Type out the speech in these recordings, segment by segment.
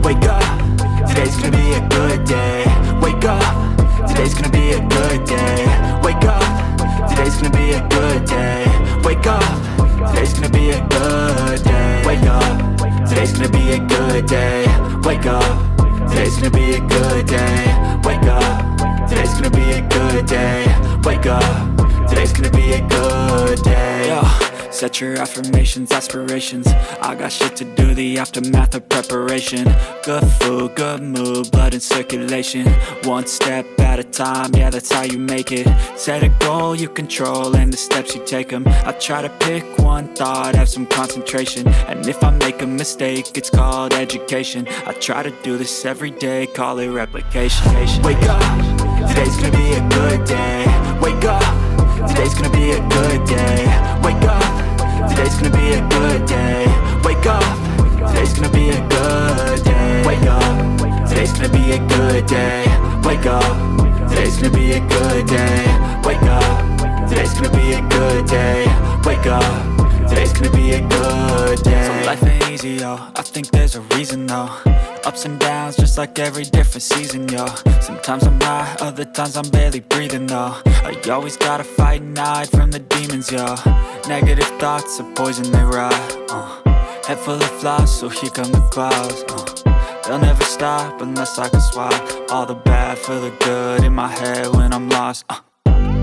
Wake up, today's gonna be a good day. Wake up, today's gonna be a good day. Wake up, today's gonna be a good day. Wake up, today's gonna be a good day. Wake up, today's gonna be a good day. Wake up, today's gonna be a good day. Wake up, today's gonna be a good day. Wake up, today's gonna be a good day. Yo, set your affirmations, aspirations. I got shit to do, the aftermath of preparation. Good food, good mood, blood in circulation. One step at a time, yeah, that's how you make it. Set a goal you control and the steps you take them. I try to pick one thought, have some concentration. And if I make a mistake, it's called education. I try to do this every day, call it replication. Wake up, today's gonna be a good day. Wake up, today's gonna be a good day. Wake up, today's gonna be a good day. Wake up, today's gonna be a good day. Wake up, today's gonna be a good day. Wake up, today's gonna be a good day. Wake up, today's gonna be a good day. Wake up, today's gonna be a good day. So life ain't easy, yo, I think there's a reason though. Ups and downs, just like every different season, yo. Sometimes I'm high, other times I'm barely breathing, though. I always gotta fight and hide from the demons, yo. Negative thoughts are poison, they rot. Head full of flies, so here come the clouds. They'll never stop unless I can swap all the bad for the good in my head when I'm lost.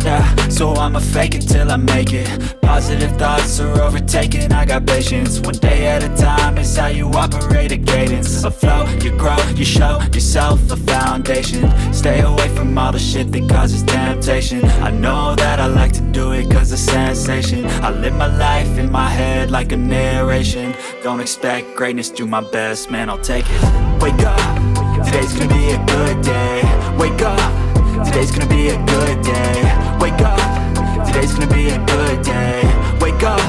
Yeah, so I'ma fake it till I make it. Positive thoughts are overtaken, I got patience. One day at a time is how you operate a cadence. A flow, you grow, you show yourself a foundation. Stay away from all the shit that causes temptation. I know that I like to do it cause it's sensation. I live my life in my head like a narration. Don't expect greatness, do my best, man, I'll take it. Wake up, today's gonna be a good day. Wake up, today's gonna be a good day. Wake up, today's gonna be a good day. Wake up,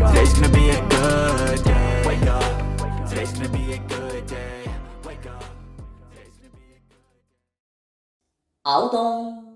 today's gonna be a good day. Wake up, today's gonna be a good day. Wake up, today's gonna be a good day. 아우동